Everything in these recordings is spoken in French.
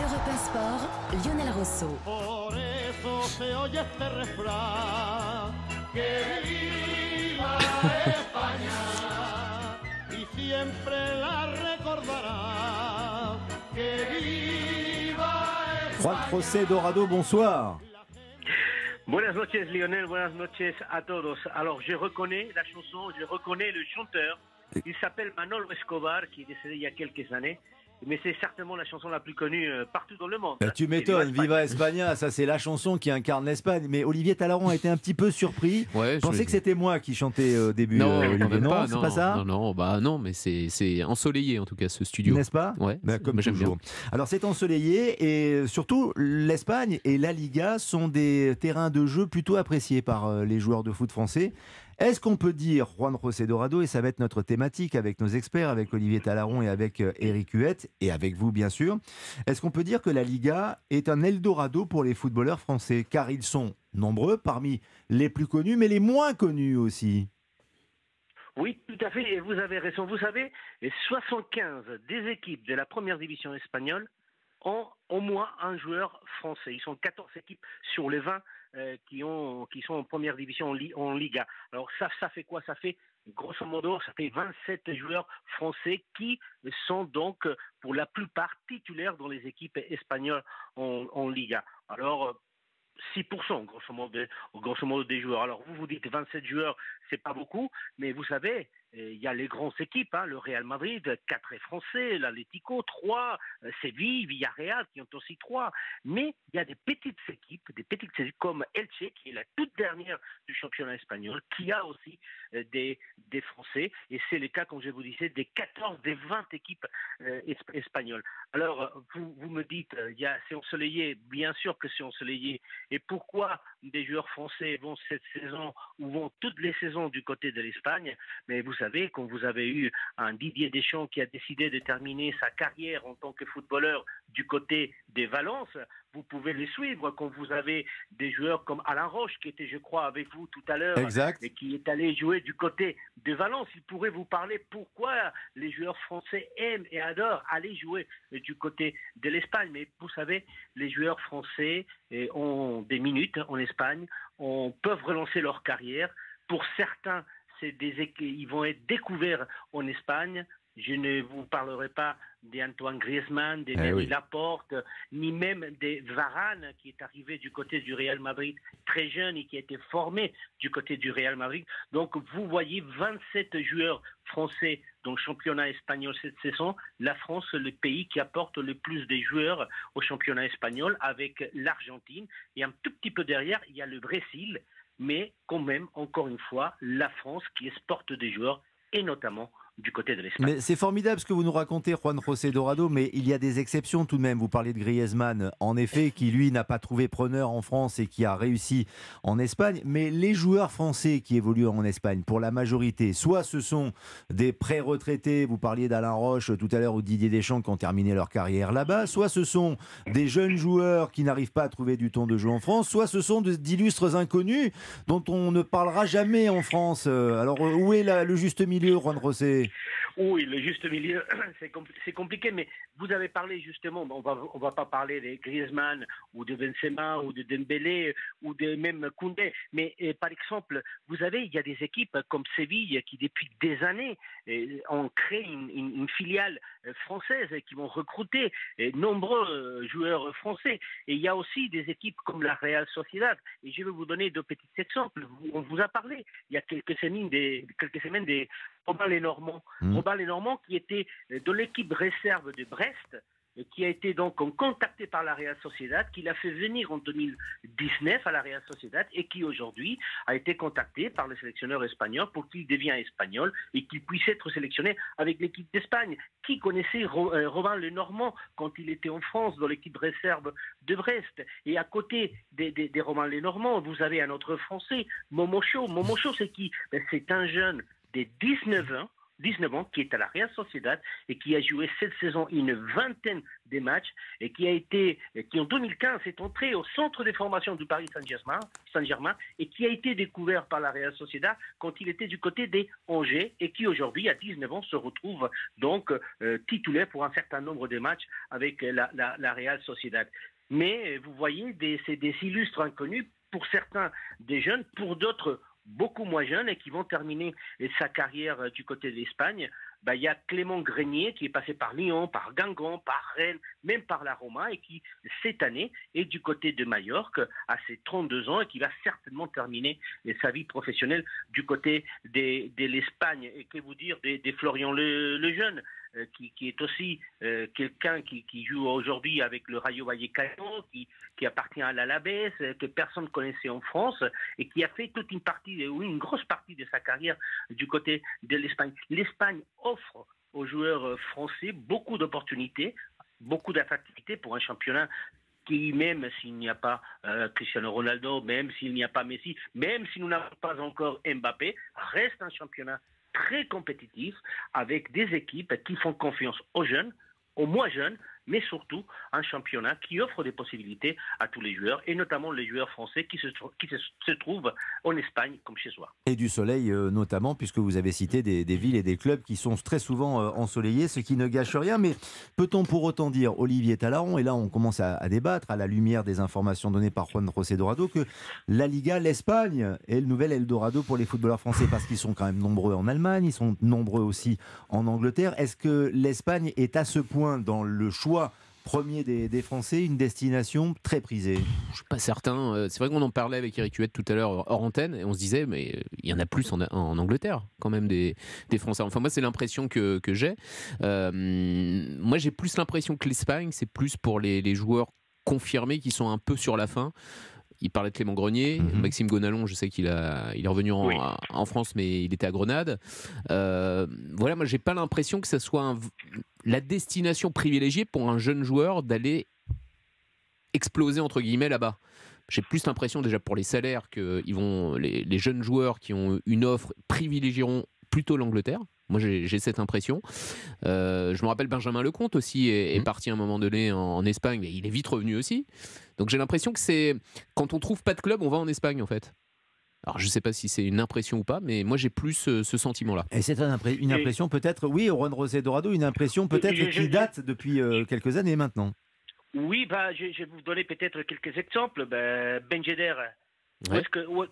Europe 1 Sport, Lionel Rosso. Por eso se oye este refrán, que viva España y siempre la recordará, que viva Juan José Dorado, bonsoir. Buenas noches Lionel, buenas noches a todos. Alors je reconnais la chanson, je reconnais le chanteur. Il s'appelle Manolo Escobar, qui est décédé il y a quelques années. Mais c'est certainement la chanson la plus connue partout dans le monde. Tu m'étonnes, Viva España, ça c'est la chanson qui incarne l'Espagne. Mais Olivier Talaron a été un petit peu surpris. Ouais, je pensais que c'était moi qui chantais au début. Non, Olivier. pas, C'est pas ça. Non, mais c'est ensoleillé en tout cas ce studio. N'est-ce pas? Ouais, comme j'aime toujours. bien. Alors c'est ensoleillé et surtout l'Espagne et la Liga sont des terrains de jeu plutôt appréciés par les joueurs de foot français. Est-ce qu'on peut dire, Juan José Dorado, et ça va être notre thématique avec nos experts, avec Olivier Talaron et avec Eric Huette, et avec vous bien sûr, est-ce qu'on peut dire que la Liga est un Eldorado pour les footballeurs français? Car ils sont nombreux, parmi les plus connus, mais les moins connus aussi. Oui, tout à fait, et vous avez raison. Vous savez, les 75 des équipes de la première division espagnole ont au moins un joueur français. Ils sont 14 équipes sur les 20 qui sont en première division en Liga. Alors ça fait quoi? Ça fait, grosso modo, ça fait 27 joueurs français qui sont donc pour la plupart titulaires dans les équipes espagnoles en Liga. Alors 6% grosso modo des joueurs. Alors vous dites 27 joueurs, c'est pas beaucoup, mais vous savez, il y a les grandes équipes, le Real Madrid, 4 est français, l'Atlético, 3, Séville, Villarreal qui ont aussi 3. Mais il y a des petites équipes comme Elche, qui est la toute dernière du championnat espagnol, qui a aussi des Français. Et c'est le cas, comme je vous disais, des 14 des 20 équipes espagnoles. Alors, vous me dites, c'est ensoleillé, bien sûr que c'est ensoleillé. Et pourquoi des joueurs français vont cette saison ou vont toutes les saisons du côté de l'Espagne? Mais vous savez, quand vous avez eu un Didier Deschamps qui a décidé de terminer sa carrière en tant que footballeur du côté des Valence, vous pouvez les suivre. Quand vous avez des joueurs comme Alain Roche, qui était, je crois, avec vous tout à l'heure, exact, et qui est allé jouer du côté de Valence, il pourrait vous parler pourquoi les joueurs français aiment et adorent aller jouer du côté de l'Espagne. Mais vous savez, les joueurs français ont des minutes en Espagne, peuvent relancer leur carrière. Pour certains, ils vont être découverts en Espagne. Je ne vous parlerai pas d'Antoine Griezmann, de Laporte, ni même de Varane, qui est arrivé du côté du Real Madrid très jeune et qui a été formé du côté du Real Madrid. Donc vous voyez 27 joueurs français dans le championnat espagnol cette saison. La France, le pays qui apporte le plus de joueurs au championnat espagnol, avec l'Argentine. Et un tout petit peu derrière, il y a le Brésil. Mais quand même, encore une fois, la France qui exporte des joueurs, et notamment du côté de l'Espagne. Mais c'est formidable ce que vous nous racontez, Juan José Dorado, mais il y a des exceptions tout de même. Vous parlez de Griezmann, en effet, qui lui n'a pas trouvé preneur en France et qui a réussi en Espagne. Mais les joueurs français qui évoluent en Espagne, pour la majorité, soit ce sont des pré-retraités, vous parliez d'Alain Roche tout à l'heure ou Didier Deschamps qui ont terminé leur carrière là-bas, soit ce sont des jeunes joueurs qui n'arrivent pas à trouver du temps de jeu en France, soit ce sont d'illustres inconnus dont on ne parlera jamais en France. Alors où est le juste milieu, Juan José? Oui, le juste milieu, c'est compliqué, mais vous avez parlé justement, on va pas parler de Griezmann ou de Benzema ou de Dembélé ou de même Koundé, mais par exemple, il y a des équipes comme Séville qui depuis des années ont créé une filiale française et qui vont recruter nombreux joueurs français. Et il y a aussi des équipes comme la Real Sociedad, et je vais vous donner deux petits exemples. On vous a parlé il y a quelques semaines des Robin Lenormand. Robin Lenormand qui était de l'équipe réserve de Brest, qui a été donc contacté par la Real Sociedad, qui l'a fait venir en 2019 à la Real Sociedad et qui aujourd'hui a été contacté par le sélectionneur espagnol pour qu'il devienne espagnol et qu'il puisse être sélectionné avec l'équipe d'Espagne. Qui connaissait Robin Lenormand quand il était en France dans l'équipe réserve de Brest? Et à côté des Robin Lenormand, vous avez un autre Français, Momocho. Momocho, c'est qui? C'est un jeune de 19 ans 19 ans, qui est à la Real Sociedad et qui a joué cette saison une vingtaine de matchs et qui en 2015 est entré au centre de formation du Paris Saint-Germain et qui a été découvert par la Real Sociedad quand il était du côté des Angers et qui aujourd'hui, à 19 ans, se retrouve donc titulaire pour un certain nombre de matchs avec la Real Sociedad. Mais vous voyez, c'est des illustres inconnus, pour certains des jeunes, pour d'autres beaucoup moins jeunes et qui vont terminer sa carrière du côté de l'Espagne. Il y a Clément Grenier qui est passé par Lyon, par Guingamp, par Rennes, même par la Roma et qui, cette année, est du côté de Majorque à ses 32 ans et qui va certainement terminer sa vie professionnelle du côté de l'Espagne. Et que vous dire des Florian le Jeune, qui est aussi quelqu'un qui joue aujourd'hui avec le Rayo Vallecano, qui appartient à l'Alavés, que personne ne connaissait en France et qui a fait toute une grosse partie de sa carrière du côté de l'Espagne. L'Espagne offre aux joueurs français beaucoup d'opportunités, beaucoup d'attractivité pour un championnat qui, même s'il n'y a pas Cristiano Ronaldo, même s'il n'y a pas Messi, même si nous n'avons pas encore Mbappé, reste un championnat très compétitif avec des équipes qui font confiance aux jeunes, aux moins jeunes, mais surtout un championnat qui offre des possibilités à tous les joueurs, et notamment les joueurs français qui se trouvent en Espagne comme chez soi. Et du soleil notamment, puisque vous avez cité des villes et des clubs qui sont très souvent ensoleillés, ce qui ne gâche rien. Mais peut-on pour autant dire, Olivier Talaron, et là on commence à débattre à la lumière des informations données par Juan José Dorado, que la Liga, l'Espagne est le nouvel Eldorado pour les footballeurs français, parce qu'ils sont quand même nombreux en Allemagne, ils sont nombreux aussi en Angleterre. Est-ce que l'Espagne est à ce point dans le choix premier des Français, une destination très prisée? Je ne suis pas certain. C'est vrai qu'on en parlait avec Eric Huette tout à l'heure hors antenne et on se disait, mais il y en a plus en Angleterre quand même des Français. Enfin, moi, c'est l'impression que j'ai. Moi, j'ai plus l'impression que l'Espagne, c'est plus pour les joueurs confirmés qui sont un peu sur la fin. Il parlait de Clément Grenier, Maxime Gonalon, je sais qu'il est revenu en France, mais il était à Grenade. Voilà, moi j'ai pas l'impression que ça soit la destination privilégiée pour un jeune joueur d'aller exploser entre guillemets là-bas. J'ai plus l'impression déjà pour les salaires que les jeunes joueurs qui ont une offre privilégieront plutôt l'Angleterre. Moi, j'ai cette impression. Je me rappelle Benjamin Lecomte aussi est parti à un moment donné en Espagne, mais il est vite revenu aussi. Donc j'ai l'impression que c'est quand on trouve pas de club, on va en Espagne en fait. Alors je ne sais pas si c'est une impression ou pas, mais moi j'ai plus ce sentiment-là. Et c'est une impression peut-être, oui, Juan José Dorado, une impression peut-être qui date depuis quelques années maintenant. Oui, je vais vous donner peut-être quelques exemples. Ben Yedder. Ouais.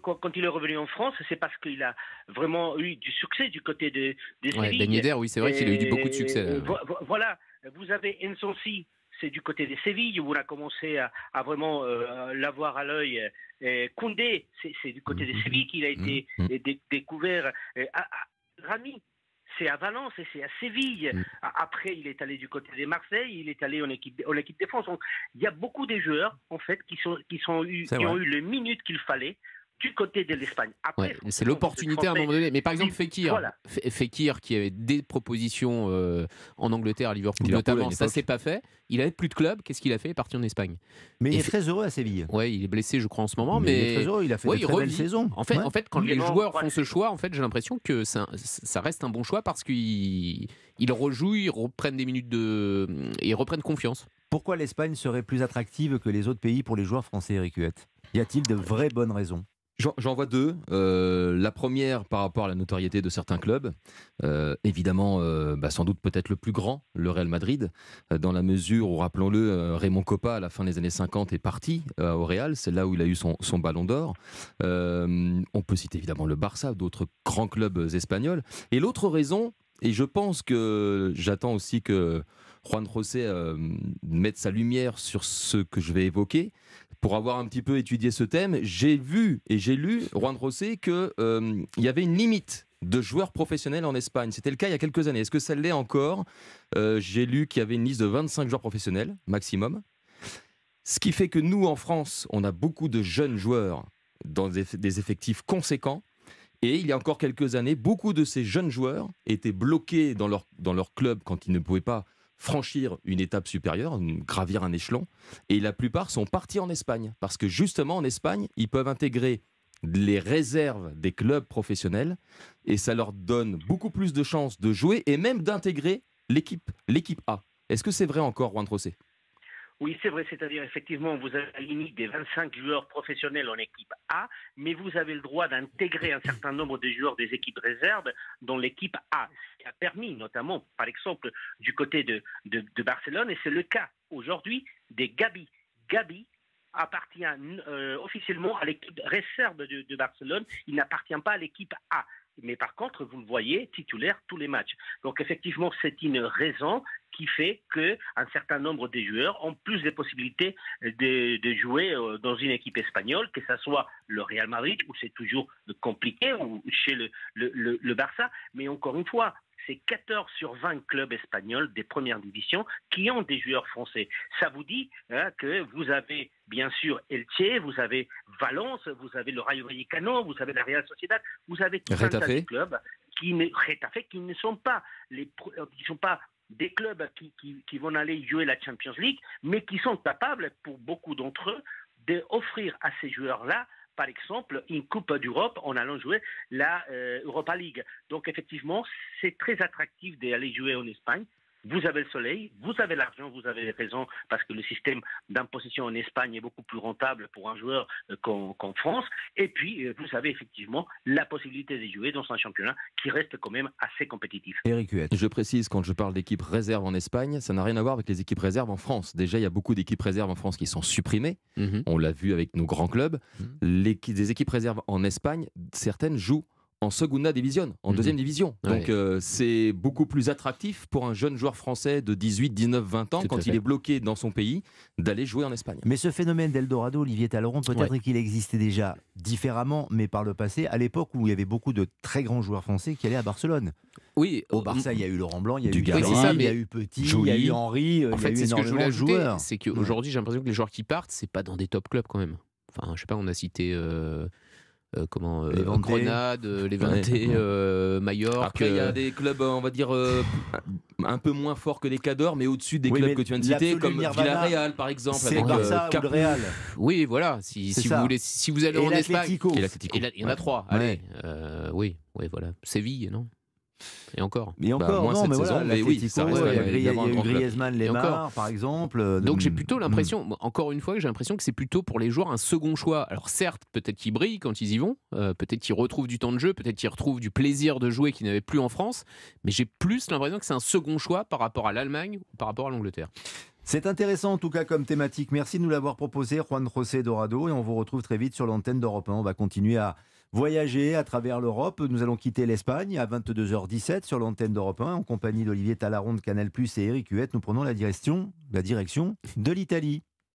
Quand il est revenu en France, c'est parce qu'il a vraiment eu du succès du côté de Séville. Ben Yedder, oui, c'est vrai qu'il a eu beaucoup de succès. Voilà, vous avez Nsonsi, c'est du côté de Séville, où on a commencé à vraiment l'avoir à l'œil. Koundé, c'est du côté de Séville qu'il a été découvert. Rami, c'est à Valence et c'est à Séville. Après, il est allé du côté de Marseille, il est allé en équipe de France. Donc, il y a beaucoup de joueurs, en fait, qui ont eu le minute qu'il fallait du côté de l'Espagne. Après, c'est l'opportunité à un moment donné. Mais par exemple, Fekir, voilà. Fekir qui avait des propositions en Angleterre, à Liverpool notamment, ça s'est pas fait. Il avait plus de club. Qu'est-ce qu'il a fait? Il est parti en Espagne. Mais il est très heureux à Séville. Ouais, il est blessé, je crois, en ce moment. Mais il est très heureux. Il a fait de très belles saisons. En fait, quand les joueurs font ce choix, en fait, j'ai l'impression que ça reste un bon choix parce qu'ils rejouent, ils reprennent des minutes et ils reprennent confiance. Pourquoi l'Espagne serait plus attractive que les autres pays pour les joueurs français, Eric Huette? Y a-t-il de vraies bonnes raisons? J'en vois deux. La première, par rapport à la notoriété de certains clubs. Évidemment, sans doute peut-être le plus grand, le Real Madrid, dans la mesure où, rappelons-le, Raymond Kopa, à la fin des années 50, est parti au Real. C'est là où il a eu son ballon d'or. On peut citer évidemment le Barça, d'autres grands clubs espagnols. Et l'autre raison, et je pense que j'attends aussi que Juan José mette sa lumière sur ce que je vais évoquer. Pour avoir un petit peu étudié ce thème, j'ai vu et j'ai lu, Juan José, qu'il y avait une limite de joueurs professionnels en Espagne. C'était le cas il y a quelques années. Est-ce que ça l'est encore? J'ai lu qu'il y avait une liste de 25 joueurs professionnels, maximum. Ce qui fait que nous, en France, on a beaucoup de jeunes joueurs dans des effectifs conséquents. Et il y a encore quelques années, beaucoup de ces jeunes joueurs étaient bloqués dans leur club quand ils ne pouvaient pas franchir une étape supérieure, gravir un échelon, et la plupart sont partis en Espagne, parce que justement en Espagne, ils peuvent intégrer les réserves des clubs professionnels et ça leur donne beaucoup plus de chances de jouer et même d'intégrer l'équipe A. Est-ce que c'est vrai encore, Juan José ? Oui, c'est vrai, c'est-à-dire effectivement, vous avez la limite des 25 joueurs professionnels en équipe A, mais vous avez le droit d'intégrer un certain nombre de joueurs des équipes réserves dans l'équipe A, ce qui a permis notamment, par exemple, du côté de Barcelone, et c'est le cas aujourd'hui des Gabi. Gabi appartient officiellement à l'équipe réserve de Barcelone, il n'appartient pas à l'équipe A. Mais par contre, vous le voyez, titulaire tous les matchs. Donc effectivement, c'est une raison qui fait qu'un certain nombre de joueurs ont plus de possibilités de jouer dans une équipe espagnole, que ce soit le Real Madrid, où c'est toujours compliqué, ou chez le Barça. Mais encore une fois, c'est 14 sur 20 clubs espagnols des premières divisions qui ont des joueurs français. Ça vous dit que vous avez bien sûr Elche, vous avez Valence, vous avez le Rayo Vallecano, vous avez la Real Sociedad, vous avez tout un tas de clubs qui ne sont pas des clubs qui vont aller jouer la Champions League, mais qui sont capables, pour beaucoup d'entre eux, d'offrir à ces joueurs-là, par exemple, une Coupe d'Europe en allant jouer la Europa League. Donc effectivement, c'est très attractif d'aller jouer en Espagne. Vous avez le soleil, vous avez l'argent, vous avez raison, parce que le système d'imposition en Espagne est beaucoup plus rentable pour un joueur qu'en France. Et puis, vous avez effectivement la possibilité de jouer dans un championnat qui reste quand même assez compétitif. Éric Huet. Je précise, quand je parle d'équipes réserves en Espagne, ça n'a rien à voir avec les équipes réserves en France. Déjà, il y a beaucoup d'équipes réserves en France qui sont supprimées. On l'a vu avec nos grands clubs. Des équipes réserves en Espagne, certaines jouent en Segunda Division, en deuxième division. Donc c'est beaucoup plus attractif pour un jeune joueur français de 18, 19, 20 ans, quand il est bloqué dans son pays, d'aller jouer en Espagne. Mais ce phénomène d'Eldorado, Olivier Talleyrand, peut-être qu'il existait déjà différemment, mais par le passé, à l'époque où il y avait beaucoup de très grands joueurs français qui allaient à Barcelone. Oui, au Barça, il y a eu Laurent Blanc, il y a eu Garin, il y a eu Petit, il y a eu Henry, il y a eu énormément de joueurs. C'est qu'aujourd'hui, j'ai l'impression que les joueurs qui partent, c'est pas dans des top clubs quand même. Enfin, je sais pas, on a cité... Grenade, Levante, Mallorca. Après, il y a des clubs, on va dire, un peu moins forts que les Cadors, mais au-dessus des clubs que tu viens de citer, comme Villarreal, par exemple. C'est Barça ou le Real. Oui, voilà. Si vous allez en Espagne, il y en a 3. Ouais. Allez, oui, voilà. Séville, non ? Et encore. Moins cette saison, mais oui, ça reste il y a eu Griezmann, Lemar, par exemple. Donc j'ai plutôt l'impression, encore une fois, j'ai l'impression que c'est plutôt pour les joueurs un second choix. Alors certes, peut-être qu'ils brillent quand ils y vont, peut-être qu'ils retrouvent du temps de jeu, peut-être qu'ils retrouvent du plaisir de jouer qu'ils n'avaient plus en France, mais j'ai plus l'impression que c'est un second choix par rapport à l'Allemagne ou par rapport à l'Angleterre. C'est intéressant en tout cas comme thématique. Merci de nous l'avoir proposé, Juan José Dorado, et on vous retrouve très vite sur l'antenne d'Europe 1. On va continuer à voyager à travers l'Europe. Nous allons quitter l'Espagne à 22h17 sur l'antenne d'Europe 1 en compagnie d'Olivier Talleyrand de Canal+ et Éric Huet. Nous prenons la direction de l'Italie.